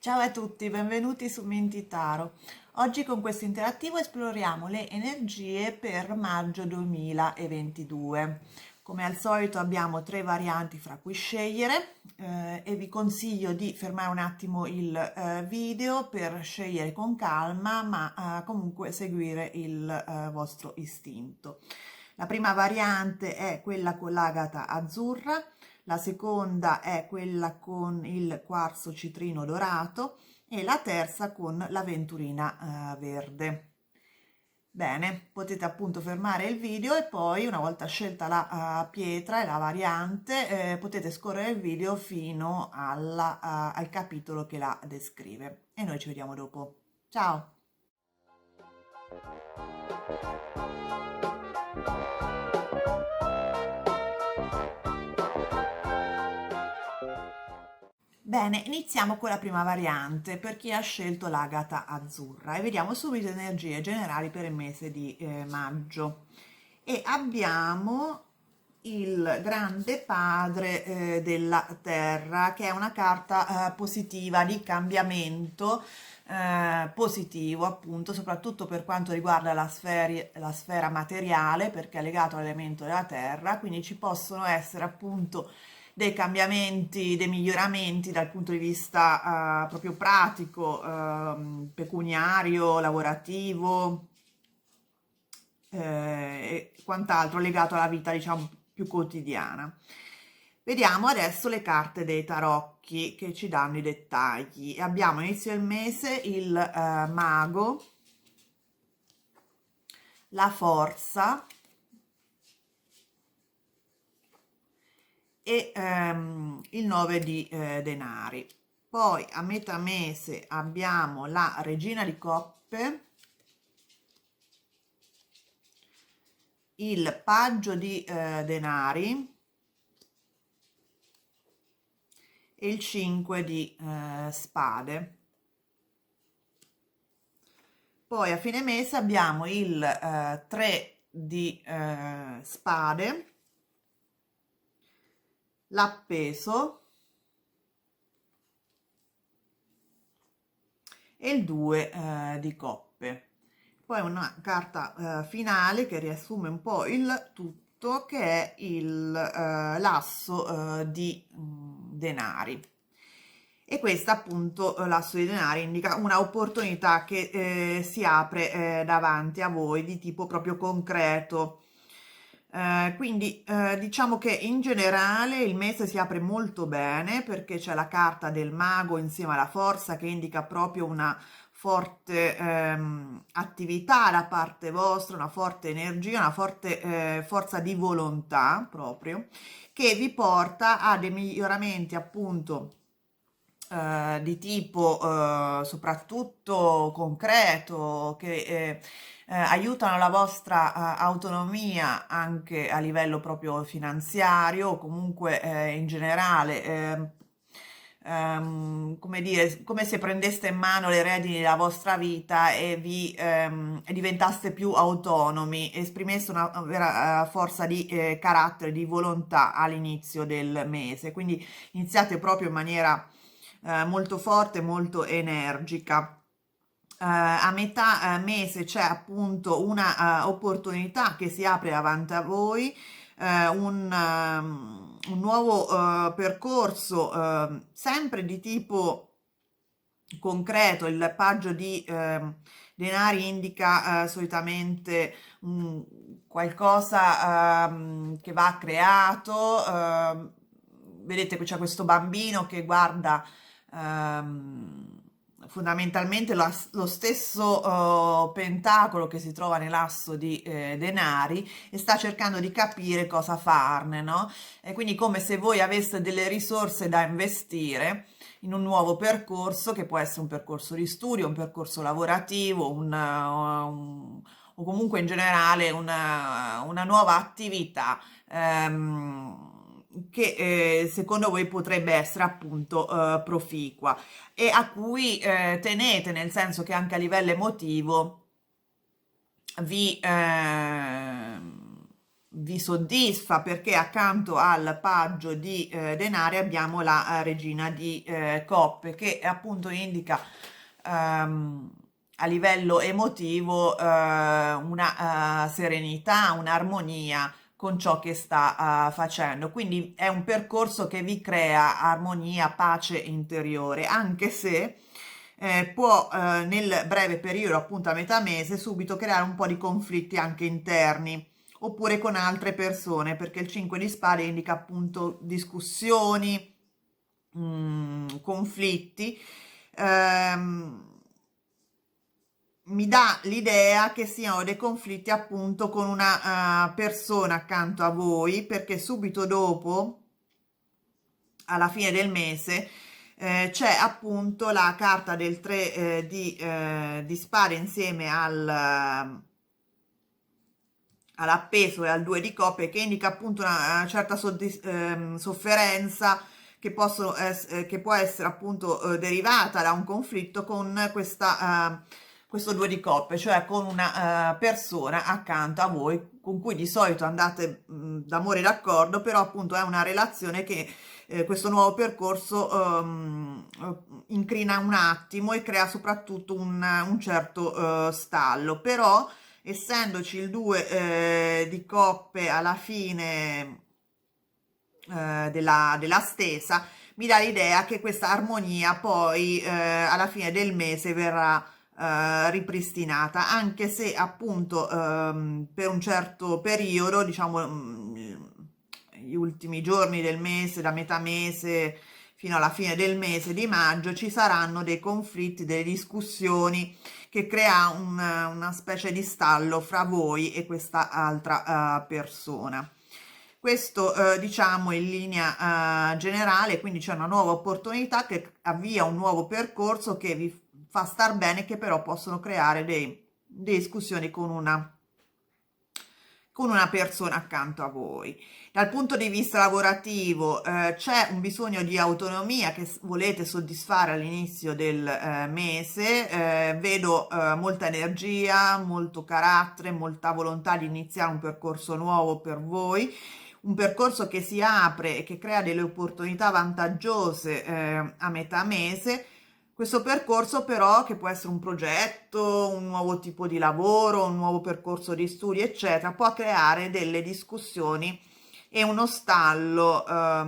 Ciao a tutti, benvenuti su Mentitaro. Oggi con questo interattivo esploriamo le energie per maggio 2022. Come al solito abbiamo tre varianti fra cui scegliere e vi consiglio di fermare un attimo il video per scegliere con calma, ma comunque seguire il vostro istinto. La prima variante è quella con l'agata azzurra, la seconda è quella con il quarzo citrino dorato e la terza con l'aventurina verde. Bene, potete appunto fermare il video e poi una volta scelta la pietra e la variante potete scorrere il video fino al capitolo che la descrive e noi ci vediamo dopo. Ciao! Bene, iniziamo con la prima variante per chi ha scelto l'agata azzurra e vediamo subito le energie generali per il mese di maggio. E abbiamo il grande padre della terra, che è una carta positiva di cambiamento, positivo appunto, soprattutto per quanto riguarda la sfera materiale, perché è legato all'elemento della terra, quindi ci possono essere appunto dei cambiamenti, dei miglioramenti dal punto di vista proprio pratico, pecuniario, lavorativo e quant'altro legato alla vita, diciamo, più quotidiana. Vediamo adesso le carte dei tarocchi che ci danno i dettagli. Abbiamo inizio del mese il mago, la forza e il 9 di denari. Poi a metà mese abbiamo la regina di coppe, il paggio di denari e il 5 di spade. Poi a fine mese abbiamo il 3 di spade, l'appeso e il 2 di coppe. Poi una carta finale che riassume un po' il tutto, che è il l'asso di denari. E questa appunto l'asso di denari indica una opportunità che si apre davanti a voi di tipo proprio concreto. Quindi diciamo che in generale il mese si apre molto bene perché c'è la carta del mago insieme alla forza che indica proprio una forte attività da parte vostra, una forte energia, una forte forza di volontà proprio che vi porta a dei miglioramenti appunto di tipo soprattutto concreto che aiutano la vostra autonomia anche a livello proprio finanziario o comunque in generale come dire, come se prendeste in mano le redini della vostra vita e vi e diventaste più autonomi, esprimeste una vera forza di carattere, di volontà all'inizio del mese. Quindi iniziate proprio in maniera molto forte, molto energica. A metà mese c'è appunto una opportunità che si apre davanti a voi, un nuovo percorso sempre di tipo concreto. Il paggio di denari indica solitamente qualcosa che va creato. Vedete che c'è questo bambino che guarda fondamentalmente lo stesso pentacolo che si trova nell'asso di denari e sta cercando di capire cosa farne, no? E quindi come se voi aveste delle risorse da investire in un nuovo percorso che può essere un percorso di studio, un percorso lavorativo, o comunque in generale una nuova attività che secondo voi potrebbe essere appunto proficua e a cui tenete, nel senso che anche a livello emotivo vi, vi soddisfa, perché accanto al paggio di denari abbiamo la regina di coppe, che appunto indica a livello emotivo una serenità, un'armonia con ciò che sta facendo. Quindi è un percorso che vi crea armonia, pace interiore, anche se può nel breve periodo, appunto a metà mese, subito creare un po' di conflitti anche interni oppure con altre persone, perché il 5 di spade indica appunto discussioni, conflitti. Ehm, Mi dà l'idea che siano dei conflitti appunto con una persona accanto a voi, perché subito dopo, alla fine del mese, c'è appunto la carta del 3 di spade insieme all'appeso e al 2 di coppe, che indica appunto una certa sofferenza che può essere appunto derivata da un conflitto con questo 2 di coppe, cioè con una persona accanto a voi con cui di solito andate d'amore d'accordo, però appunto è una relazione che questo nuovo percorso incrina un attimo e crea soprattutto un certo stallo, però essendoci il 2 di coppe alla fine della stesa, mi dà l'idea che questa armonia poi alla fine del mese verrà ripristinata, anche se appunto per un certo periodo, diciamo gli ultimi giorni del mese, da metà mese fino alla fine del mese di maggio, ci saranno dei conflitti, delle discussioni che crea una specie di stallo fra voi e questa altra persona. Questo diciamo in linea generale, quindi c'è una nuova opportunità che avvia un nuovo percorso che vi fa star bene, che però possono creare delle discussioni con una persona accanto a voi. Dal punto di vista lavorativo c'è un bisogno di autonomia che volete soddisfare all'inizio del mese, vedo molta energia, molto carattere, molta volontà di iniziare un percorso nuovo per voi, un percorso che si apre e che crea delle opportunità vantaggiose a metà mese. Questo percorso però, che può essere un progetto, un nuovo tipo di lavoro, un nuovo percorso di studi, eccetera, può creare delle discussioni e uno stallo a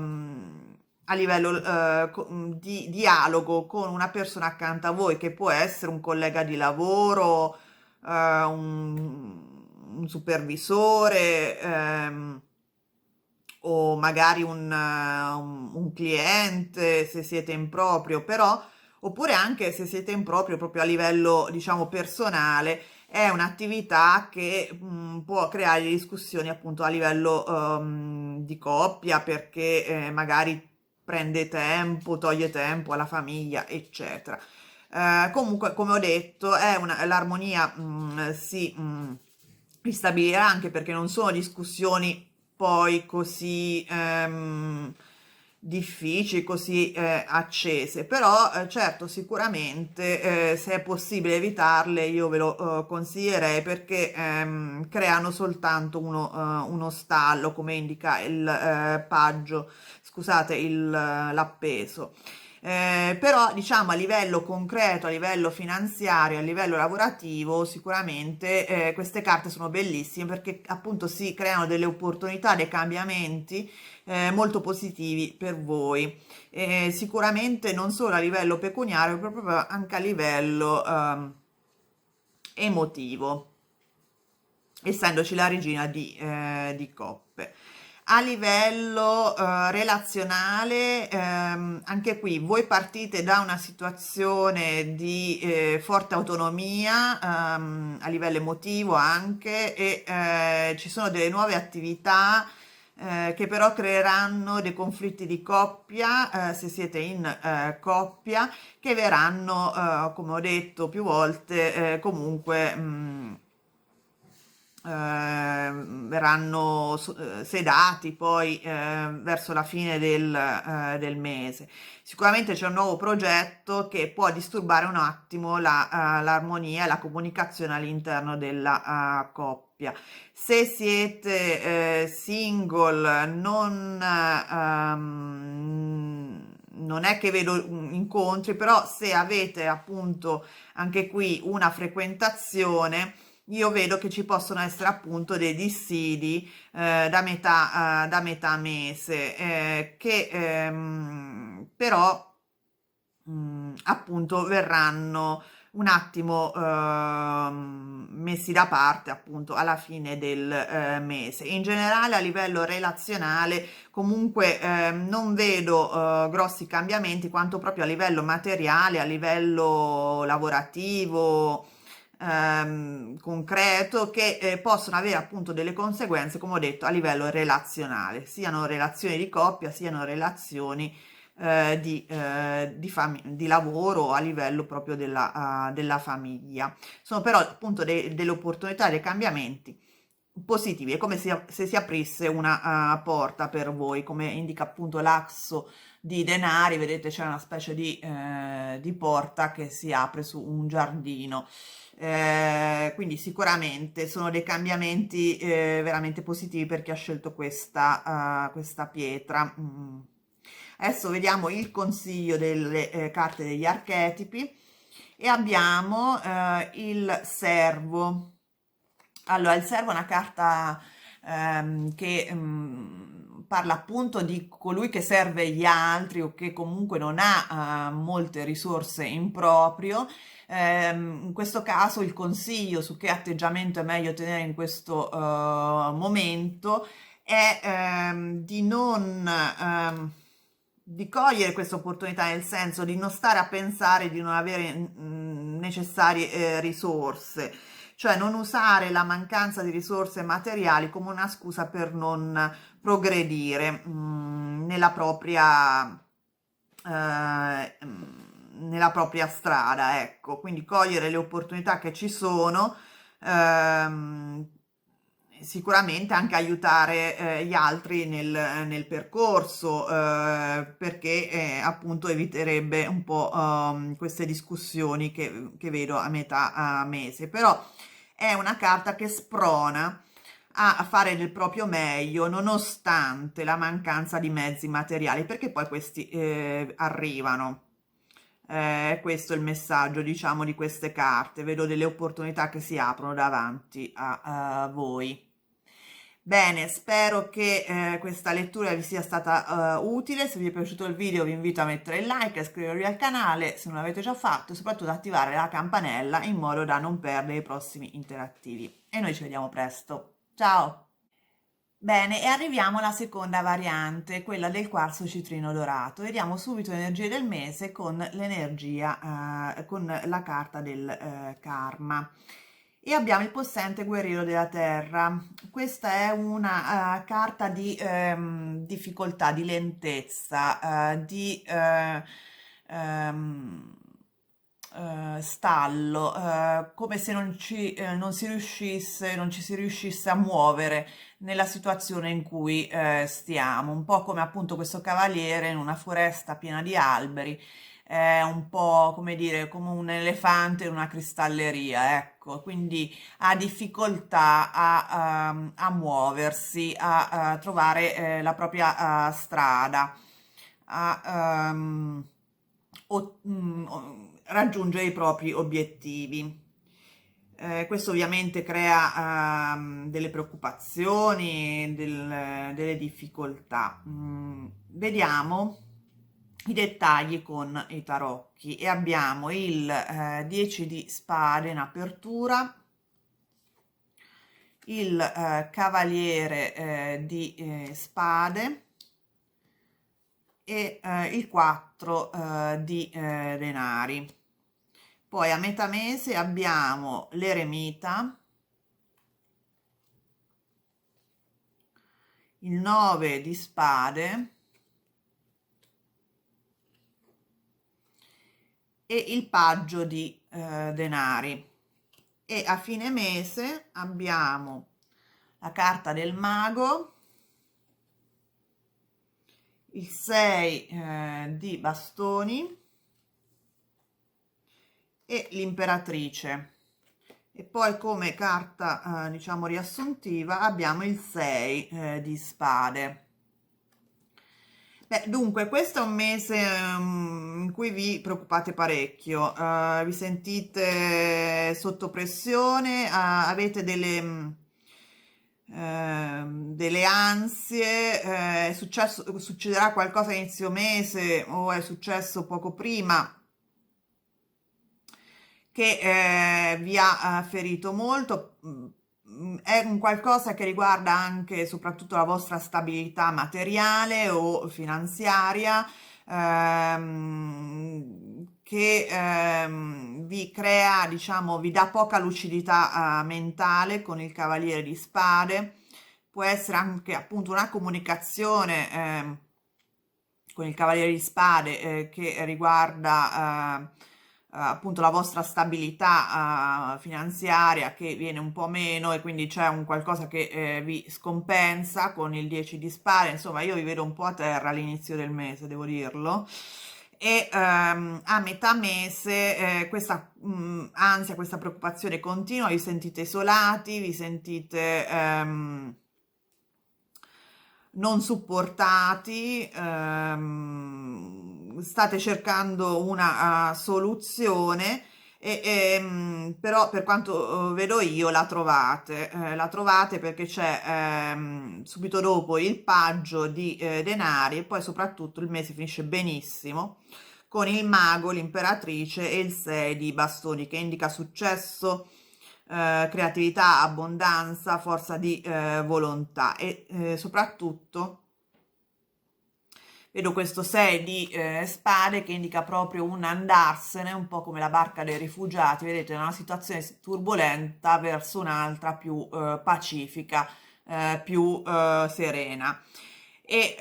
livello di dialogo con una persona accanto a voi, che può essere un collega di lavoro, un supervisore, o magari un cliente se siete in proprio, però, oppure anche se siete in proprio a livello, diciamo, personale, è un'attività che può creare discussioni appunto a livello di coppia, perché magari prende tempo, toglie tempo alla famiglia, eccetera. Comunque, come ho detto, l'armonia si ristabilirà, anche perché non sono discussioni poi così difficili, così accese, però certo sicuramente se è possibile evitarle io ve lo consiglierei, perché creano soltanto uno stallo, come indica il paggio, scusate, l'appeso. Però diciamo a livello concreto, a livello finanziario, a livello lavorativo, sicuramente queste carte sono bellissime, perché appunto si creano delle opportunità, dei cambiamenti molto positivi per voi. Sicuramente non solo a livello pecuniario, ma proprio anche a livello emotivo, essendoci la regina di coppe. A livello relazionale, anche qui voi partite da una situazione di forte autonomia a livello emotivo anche, e ci sono delle nuove attività che però creeranno dei conflitti di coppia, se siete in coppia, che verranno, come ho detto più volte, comunque verranno sedati poi verso la fine del mese. Sicuramente c'è un nuovo progetto che può disturbare un attimo l'armonia e la comunicazione all'interno della coppia. Se siete single, non è che vedo incontri, però se avete appunto anche qui una frequentazione, io vedo che ci possono essere appunto dei dissidi da metà mese, che però appunto verranno un attimo messi da parte appunto alla fine del mese. In generale a livello relazionale comunque non vedo grossi cambiamenti quanto proprio a livello materiale, a livello lavorativo, concreto, che possono avere appunto delle conseguenze, come ho detto, a livello relazionale, siano relazioni di coppia, siano relazioni di lavoro a livello proprio della famiglia. Sono però appunto delle opportunità, dei cambiamenti positivi, è come se si aprisse una porta per voi, come indica appunto l'asso di denari, vedete c'è una specie di porta che si apre su un giardino. Quindi sicuramente sono dei cambiamenti veramente positivi per chi ha scelto questa pietra. Adesso vediamo il consiglio delle carte degli archetipi e abbiamo il servo. Allora, il servo è una carta che parla appunto di colui che serve gli altri o che comunque non ha molte risorse in proprio. In questo caso il consiglio su che atteggiamento è meglio tenere in questo momento è di non di cogliere questa opportunità, nel senso di non stare a pensare di non avere necessarie risorse, cioè non usare la mancanza di risorse materiali come una scusa per non progredire nella propria strada, ecco, quindi cogliere le opportunità che ci sono, ehm, sicuramente anche aiutare gli altri nel percorso, perché appunto eviterebbe un po' queste discussioni che vedo a metà mese, però è una carta che sprona a fare del proprio meglio nonostante la mancanza di mezzi materiali, perché poi questi arrivano. Questo è il messaggio, diciamo, di queste carte. Vedo delle opportunità che si aprono davanti a voi. Bene, spero che questa lettura vi sia stata utile. Se vi è piaciuto il video vi invito a mettere il like, a iscrivervi al canale se non l'avete già fatto e soprattutto ad attivare la campanella in modo da non perdere i prossimi interattivi. E noi ci vediamo presto. Ciao! Bene, e arriviamo alla seconda variante, quella del quarzo citrino dorato. Vediamo subito le energie del mese con l'energia, con la carta del karma. E abbiamo il possente guerriero della terra. Questa è una carta di difficoltà, di lentezza, ehm, stallo, come se non ci si riuscisse a muovere nella situazione in cui stiamo, un po' come appunto questo cavaliere in una foresta piena di alberi, è un po' come dire, come un elefante in una cristalleria, ecco, quindi ha difficoltà a muoversi, a trovare la propria strada, a raggiungere i propri obiettivi. Questo ovviamente crea delle preoccupazioni, delle difficoltà. Vediamo i dettagli con i tarocchi e abbiamo il 10 di spade in apertura, il cavaliere di spade e il 4 di denari. Poi a metà mese abbiamo l'eremita, il 9 di spade e il paggio di denari. E a fine mese abbiamo la carta del mago, il 6 di bastoni e l'imperatrice. E poi come carta diciamo riassuntiva abbiamo il 6 di spade. Beh, dunque, questo è un mese in cui vi preoccupate parecchio, vi sentite sotto pressione, avete delle ansie, succederà qualcosa a inizio mese o è successo poco prima che vi ha ferito molto. È un qualcosa che riguarda anche e soprattutto la vostra stabilità materiale o finanziaria, che vi crea, diciamo, vi dà poca lucidità mentale con il Cavaliere di Spade. Può essere anche appunto una comunicazione con il Cavaliere di Spade che riguarda appunto la vostra stabilità finanziaria che viene un po' meno e quindi c'è un qualcosa che vi scompensa con il 10 di spade. Insomma, io vi vedo un po' a terra all'inizio del mese, devo dirlo. E a metà mese questa ansia, questa preoccupazione continua, vi sentite isolati, vi sentite non supportati, state cercando una soluzione, però per quanto vedo io la trovate perché c'è subito dopo il paggio di denari e poi soprattutto il mese finisce benissimo con il mago, l'imperatrice e il 6 di bastoni che indica successo, creatività, abbondanza, forza di volontà e soprattutto vedo questo 6 di spade che indica proprio un andarsene, un po' come la barca dei rifugiati, vedete, una situazione turbolenta verso un'altra più pacifica, più serena. E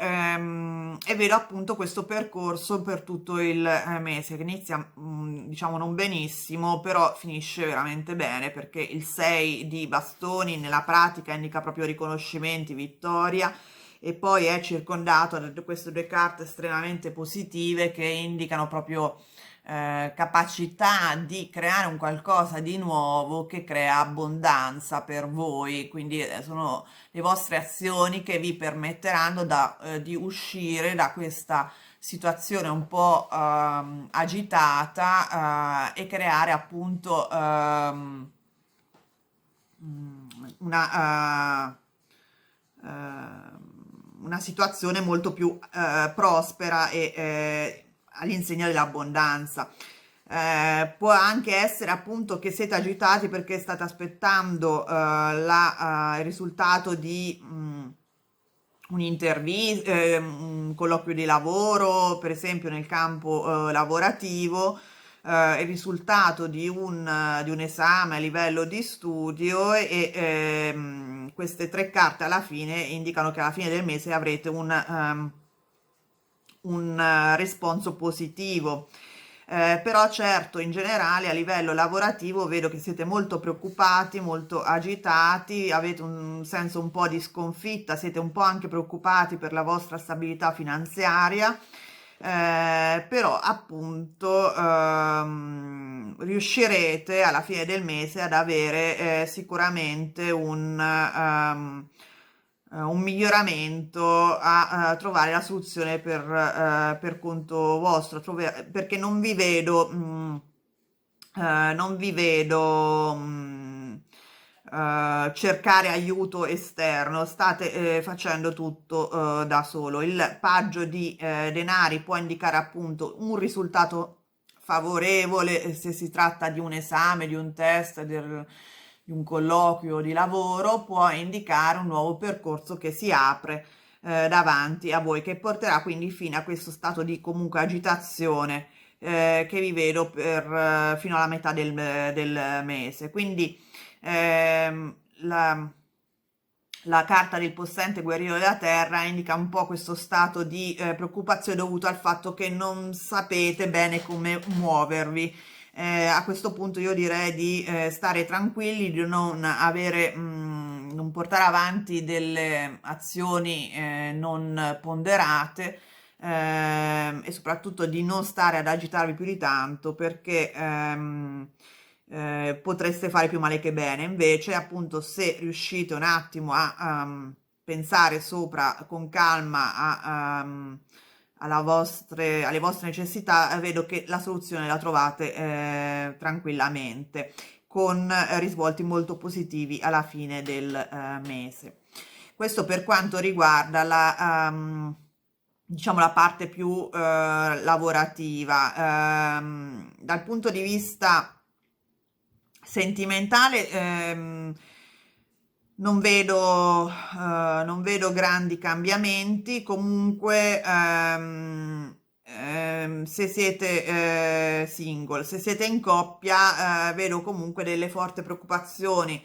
vedo appunto questo percorso per tutto il mese che inizia diciamo non benissimo, però finisce veramente bene perché il 6 di bastoni nella pratica indica proprio riconoscimenti, vittoria e poi è circondato da queste due carte estremamente positive che indicano proprio capacità di creare un qualcosa di nuovo che crea abbondanza per voi, quindi sono le vostre azioni che vi permetteranno di uscire da questa situazione un po' agitata e creare appunto una, una situazione molto più prospera e all'insegna dell'abbondanza. Può anche essere appunto che siete agitati perché state aspettando il risultato di un'intervista, un colloquio di lavoro, per esempio nel campo lavorativo, il risultato di un esame a livello di studio queste tre carte alla fine indicano che alla fine del mese avrete un responso positivo. Però certo in generale a livello lavorativo vedo che siete molto preoccupati, molto agitati, avete un senso un po' di sconfitta, siete un po' anche preoccupati per la vostra stabilità finanziaria, però appunto riuscirete alla fine del mese ad avere sicuramente un miglioramento a trovare la soluzione per conto vostro, perché non vi vedo, non vi vedo cercare aiuto esterno, state facendo tutto da solo. Il paggio di denari può indicare appunto un risultato favorevole se si tratta di un esame, di un test, di un colloquio di lavoro, può indicare un nuovo percorso che si apre davanti a voi, che porterà quindi fine a questo stato di comunque agitazione che vi vedo fino alla metà del mese. Quindi la carta del possente guerriero della terra indica un po' questo stato di preoccupazione dovuto al fatto che non sapete bene come muovervi. A questo punto io direi di stare tranquilli, di non avere non portare avanti delle azioni non ponderate, e soprattutto di non stare ad agitarvi più di tanto, perché potreste fare più male che bene. Invece, appunto, se riuscite un attimo a pensare sopra con calma alle vostre necessità, vedo che la soluzione la trovate tranquillamente, con risvolti molto positivi alla fine del mese. Questo per quanto riguarda diciamo, la parte più lavorativa. Dal punto di vista sentimentale, non vedo grandi cambiamenti. Comunque, se siete single, se siete in coppia, vedo comunque delle forti preoccupazioni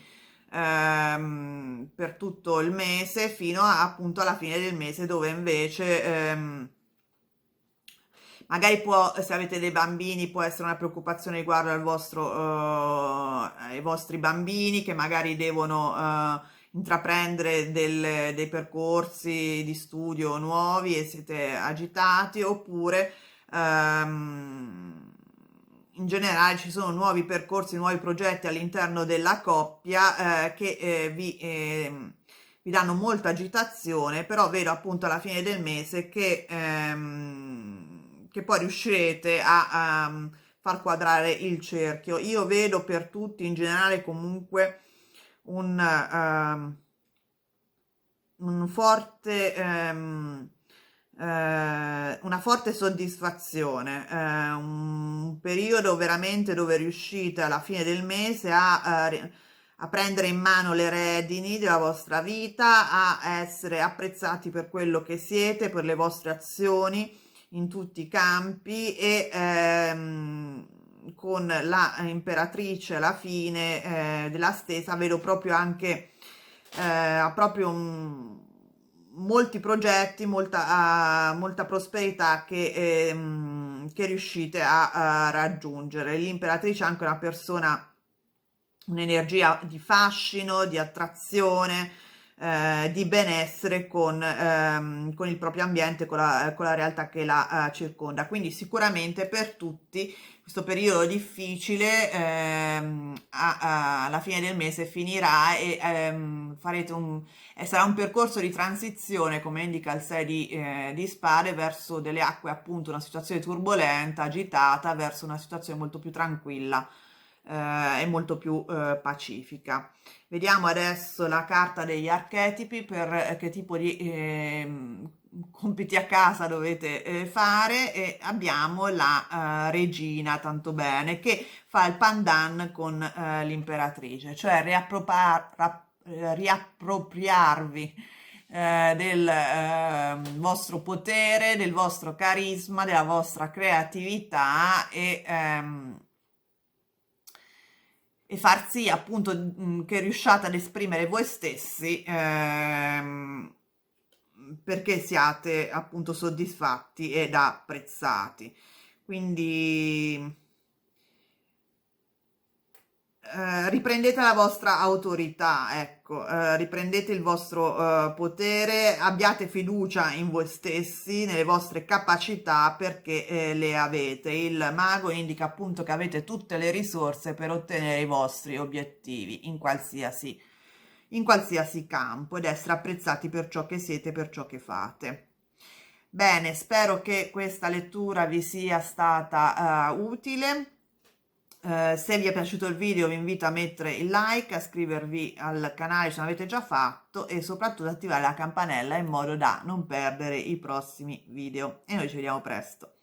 per tutto il mese, fino appunto alla fine del mese, dove invece magari può, se avete dei bambini, può essere una preoccupazione riguardo ai vostri bambini, che magari devono intraprendere dei percorsi di studio nuovi e siete agitati. Oppure in generale ci sono nuovi percorsi, nuovi progetti all'interno della coppia che vi danno molta agitazione. Però vedo appunto alla fine del mese che poi riuscirete a far quadrare il cerchio. Io vedo per tutti in generale comunque un forte, una forte soddisfazione, un periodo veramente dove riuscite alla fine del mese a prendere in mano le redini della vostra vita, a essere apprezzati per quello che siete, per le vostre azioni in tutti i campi. E con la imperatrice alla fine della stesa vedo proprio anche ha proprio molti progetti, molta prosperità che riuscite a raggiungere. L'imperatrice è anche una persona, un'energia di fascino, di attrazione, di benessere con il proprio ambiente, con la realtà che la circonda. Quindi sicuramente per tutti questo periodo difficile alla fine del mese finirà, e farete sarà un percorso di transizione, come indica il 6 di spade, verso delle acque, appunto una situazione turbolenta, agitata, verso una situazione molto più tranquilla e molto più pacifica. Vediamo adesso la carta degli archetipi, per che tipo di compiti a casa dovete fare. E abbiamo la regina, tanto bene, che fa il pandan con l'imperatrice, cioè riappropriarvi del vostro potere, del vostro carisma, della vostra creatività, e far sì appunto che riusciate ad esprimere voi stessi, perché siate appunto soddisfatti ed apprezzati. Quindi riprendete la vostra autorità, ecco, riprendete il vostro potere, abbiate fiducia in voi stessi, nelle vostre capacità, perché le avete. Il mago indica appunto che avete tutte le risorse per ottenere i vostri obiettivi in qualsiasi campo, ed essere apprezzati per ciò che siete, per ciò che fate. Bene, spero che questa lettura vi sia stata utile. Se vi è piaciuto il video vi invito a mettere il like, a iscrivervi al canale se non avete già fatto, e soprattutto attivare la campanella in modo da non perdere i prossimi video. E noi ci vediamo presto.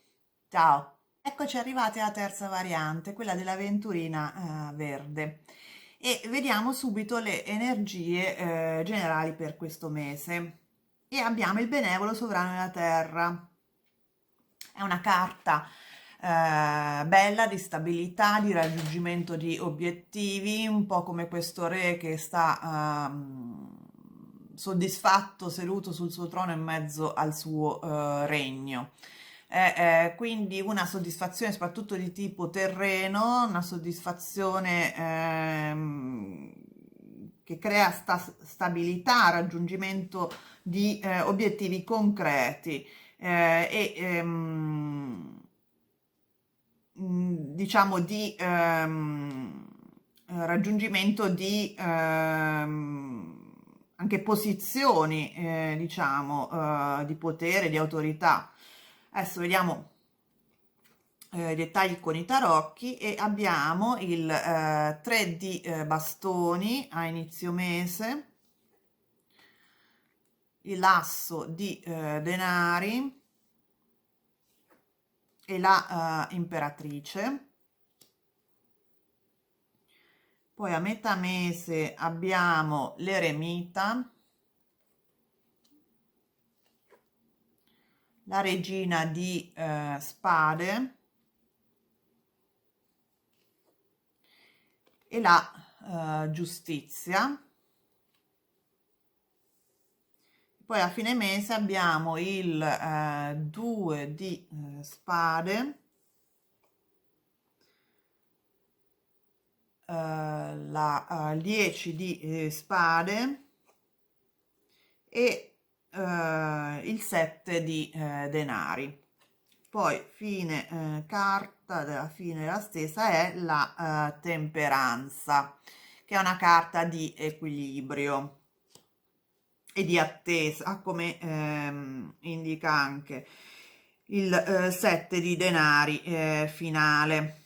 Ciao! Eccoci arrivati alla terza variante, quella dell'avventurina verde. E vediamo subito le energie generali per questo mese. E abbiamo il benevolo sovrano della terra. È una carta bella, di stabilità, di raggiungimento di obiettivi, un po' come questo re che sta soddisfatto seduto sul suo trono in mezzo al suo regno. Quindi una soddisfazione soprattutto di tipo terreno, una soddisfazione che crea stabilità, raggiungimento di obiettivi concreti diciamo di raggiungimento di anche posizioni, diciamo, di potere, di autorità. Adesso vediamo i dettagli con i tarocchi e abbiamo il 3 di bastoni a inizio mese, l'asso di denari e la imperatrice. Poi a metà mese abbiamo l'eremita, la regina di spade e la giustizia. Poi a fine mese abbiamo il 2 di spade, la 10 di spade e il 7 di denari. Poi fine carta della fine della stessa è la temperanza, che è una carta di equilibrio e di attesa, come indica anche il 7 di denari finale.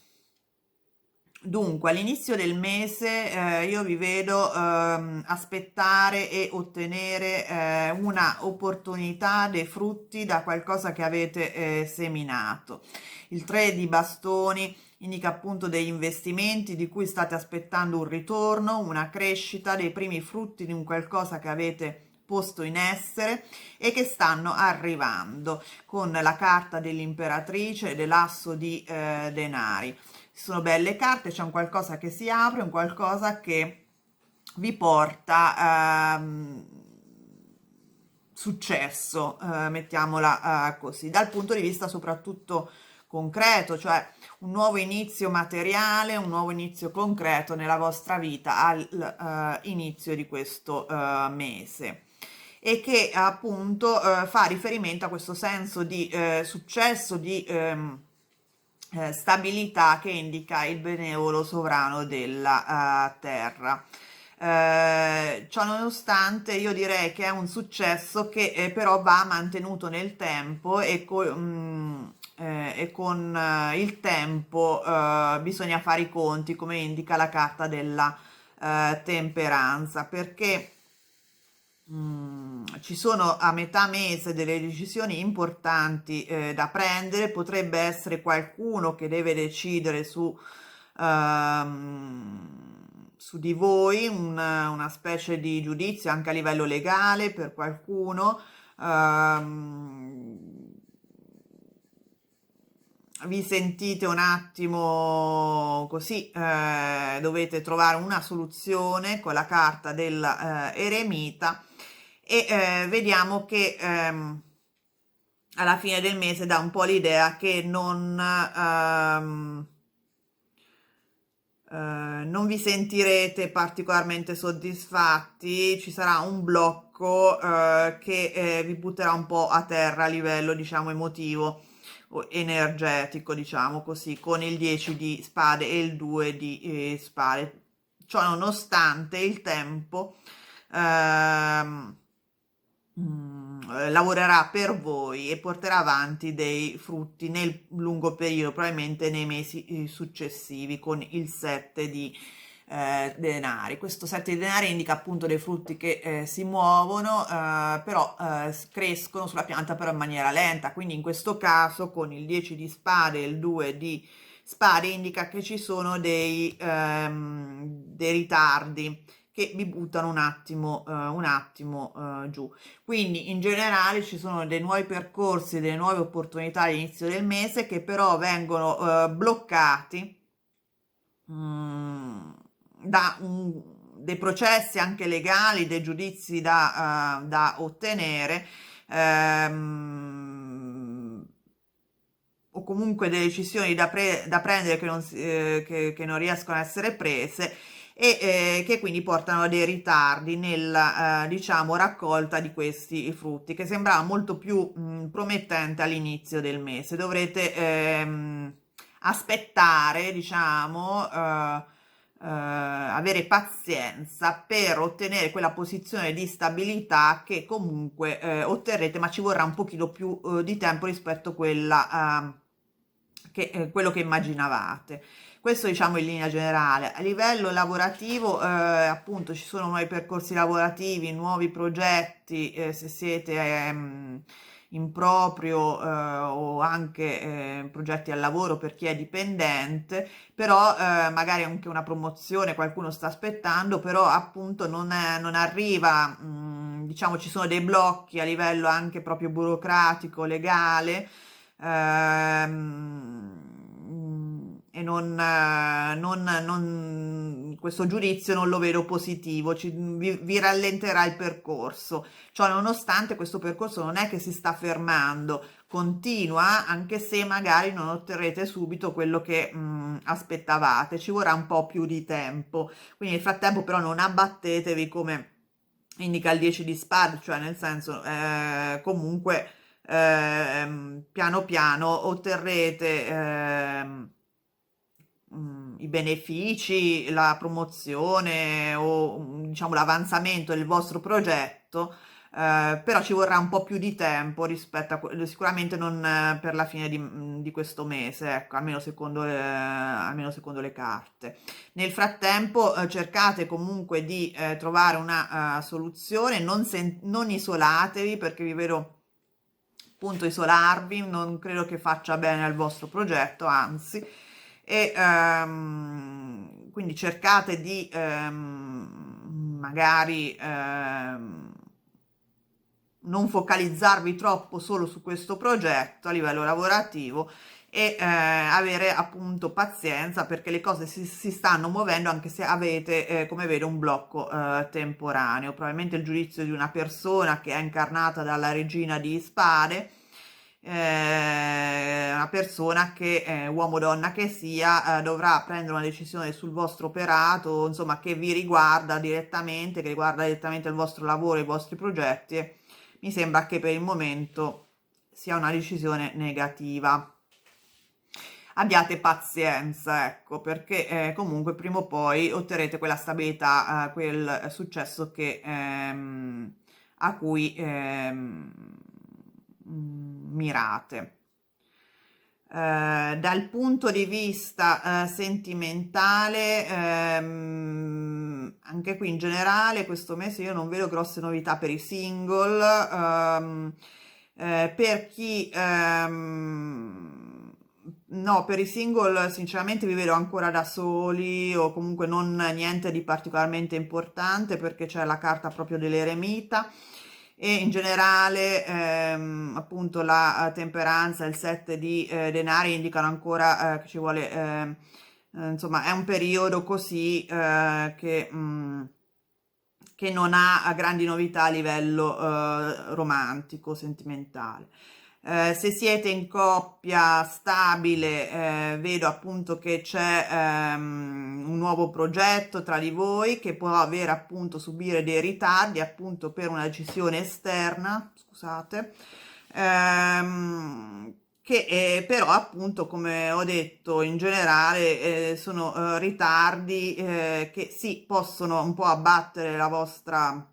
Dunque, all'inizio del mese io vi vedo aspettare e ottenere una opportunità dei frutti da qualcosa che avete seminato. Il 3 di bastoni indica appunto degli investimenti di cui state aspettando un ritorno, una crescita, dei primi frutti di un qualcosa che avete posto in essere e che stanno arrivando, con la carta dell'imperatrice e dell'asso di denari. Sono belle carte, c'è un qualcosa che si apre, un qualcosa che vi porta successo, mettiamola così, dal punto di vista soprattutto concreto, cioè un nuovo inizio materiale, un nuovo inizio concreto nella vostra vita all'inizio di questo mese, e che appunto fa riferimento a questo senso di successo, di stabilità che indica il benevolo sovrano della terra. Ciò nonostante io direi che è un successo che però va mantenuto nel tempo e con il tempo bisogna fare i conti, come indica la carta della temperanza, perché ci sono a metà mese delle decisioni importanti da prendere. Potrebbe essere qualcuno che deve decidere su di voi, una specie di giudizio anche a livello legale per qualcuno. Vi sentite un attimo così, dovete trovare una soluzione con la carta dell'eremita e vediamo che alla fine del mese dà un po' l'idea che non vi sentirete particolarmente soddisfatti, ci sarà un blocco che vi butterà un po' a terra a livello, diciamo, emotivo o energetico, diciamo così, con il 10 di spade e il 2 di spade. Ciò nonostante il tempo lavorerà per voi e porterà avanti dei frutti nel lungo periodo, probabilmente nei mesi successivi, con il 7 di denari. Questo 7 di denari indica appunto dei frutti che si muovono, però crescono sulla pianta però in maniera lenta, quindi in questo caso con il 10 di spade e il 2 di spade indica che ci sono dei ritardi che vi buttano un attimo giù. Quindi in generale ci sono dei nuovi percorsi, delle nuove opportunità all'inizio del mese che però vengono bloccati da dei processi anche legali, dei giudizi da ottenere, o comunque delle decisioni da prendere che non riescono a essere prese e che quindi portano a dei ritardi nella, diciamo, raccolta di questi frutti, che sembrava molto più promettente all'inizio del mese. Dovrete aspettare, diciamo, avere pazienza per ottenere quella posizione di stabilità che comunque otterrete, ma ci vorrà un pochino più di tempo rispetto a quello che immaginavate. Questo diciamo in linea generale. A livello lavorativo, appunto, ci sono nuovi percorsi lavorativi, nuovi progetti, se siete in proprio o anche progetti al lavoro per chi è dipendente, però magari anche una promozione qualcuno sta aspettando, però appunto non arriva, diciamo ci sono dei blocchi a livello anche proprio burocratico, legale, e questo giudizio non lo vedo positivo, vi rallenterà il percorso. Ciò nonostante, questo percorso non è che si sta fermando, continua, anche se magari non otterrete subito quello che aspettavate, ci vorrà un po' più di tempo. Quindi nel frattempo però non abbattetevi, come indica il 10 di spade, cioè nel senso comunque piano piano otterrete i benefici, la promozione o diciamo l'avanzamento del vostro progetto, però ci vorrà un po' più di tempo rispetto sicuramente non per la fine di questo mese, ecco, almeno secondo le carte. Nel frattempo cercate comunque di trovare una soluzione, non isolatevi, perché vi vedo appunto isolarvi, non credo che faccia bene al vostro progetto, anzi, e quindi cercate di magari non focalizzarvi troppo solo su questo progetto a livello lavorativo e avere appunto pazienza, perché le cose si stanno muovendo, anche se avete come vedo un blocco temporaneo, probabilmente il giudizio di una persona che è incarnata dalla regina di spade, una persona che uomo o donna che sia dovrà prendere una decisione sul vostro operato, insomma, che vi riguarda direttamente, che riguarda direttamente il vostro lavoro, i vostri progetti, e mi sembra che per il momento sia una decisione negativa. Abbiate pazienza, ecco, perché comunque prima o poi otterrete quella stabilità, quel successo a cui mirate. Dal punto di vista sentimentale, anche qui in generale questo mese io non vedo grosse novità per i single. Per chi no, per i single sinceramente vi vedo ancora da soli, o comunque non niente di particolarmente importante, perché c'è la carta proprio dell'eremita e in generale appunto la temperanza e il 7 di denari indicano ancora che ci vuole insomma è un periodo così che non ha grandi novità a livello romantico, sentimentale. Se siete in coppia stabile, vedo appunto che c'è un nuovo progetto tra di voi che può avere appunto subire dei ritardi appunto per una decisione esterna, scusate, che però appunto, come ho detto, in generale sono ritardi che sì, possono un po' abbattere la vostra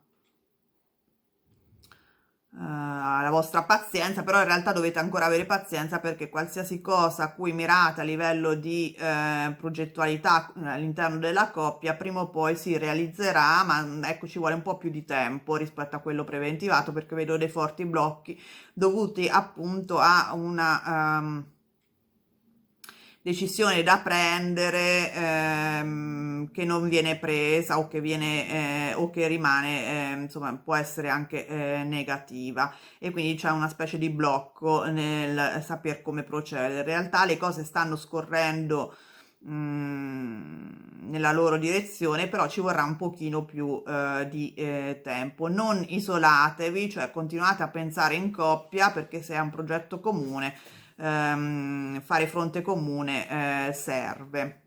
pazienza, però in realtà dovete ancora avere pazienza, perché qualsiasi cosa a cui mirate a livello di progettualità all'interno della coppia prima o poi si realizzerà, ma ecco, ci vuole un po' più di tempo rispetto a quello preventivato, perché vedo dei forti blocchi dovuti appunto a una decisione da prendere che non viene presa, o che viene o che rimane insomma, può essere anche negativa, e quindi c'è una specie di blocco nel saper come procedere. In realtà le cose stanno scorrendo nella loro direzione, però ci vorrà un pochino più di tempo. Non isolatevi, cioè continuate a pensare in coppia, perché se è un progetto comune fare fronte comune serve.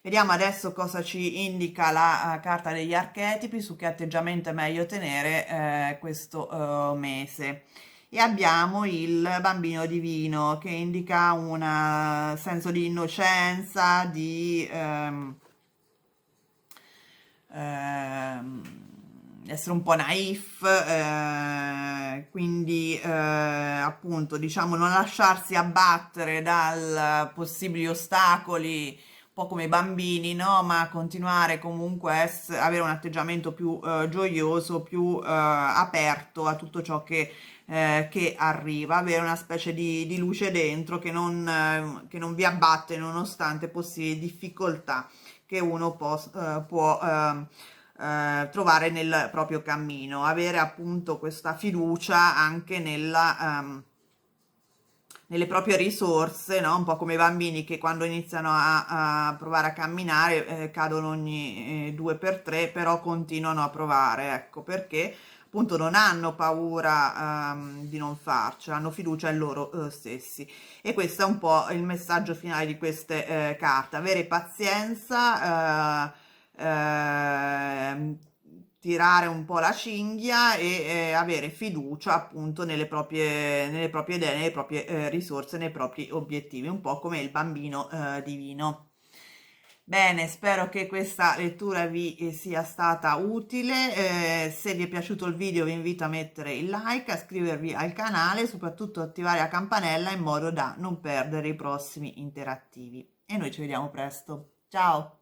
Vediamo adesso cosa ci indica la carta degli archetipi, su che atteggiamento è meglio tenere questo mese. E abbiamo il bambino divino che indica un senso di innocenza, di essere un po' naif, quindi appunto diciamo non lasciarsi abbattere dai possibili ostacoli, un po' come i bambini, no? Ma continuare comunque a avere un atteggiamento più gioioso, più aperto a tutto ciò che arriva, avere una specie di luce dentro che non vi abbatte nonostante possibili difficoltà che uno può trovare nel proprio cammino, avere appunto questa fiducia anche nelle proprie risorse, no? Un po' come i bambini che quando iniziano a provare a camminare cadono ogni 2 per 3, però continuano a provare, ecco perché appunto non hanno paura di non farcela, hanno fiducia in loro stessi. E questo è un po' il messaggio finale di queste carte: avere pazienza, tirare un po' la cinghia e avere fiducia appunto nelle proprie idee, nelle proprie risorse, nei propri obiettivi, un po' come il bambino divino. Bene, spero che questa lettura vi sia stata utile. Se vi è piaciuto il video vi invito a mettere il like, a iscrivervi al canale e soprattutto attivare la campanella in modo da non perdere i prossimi interattivi. E noi ci vediamo presto. Ciao!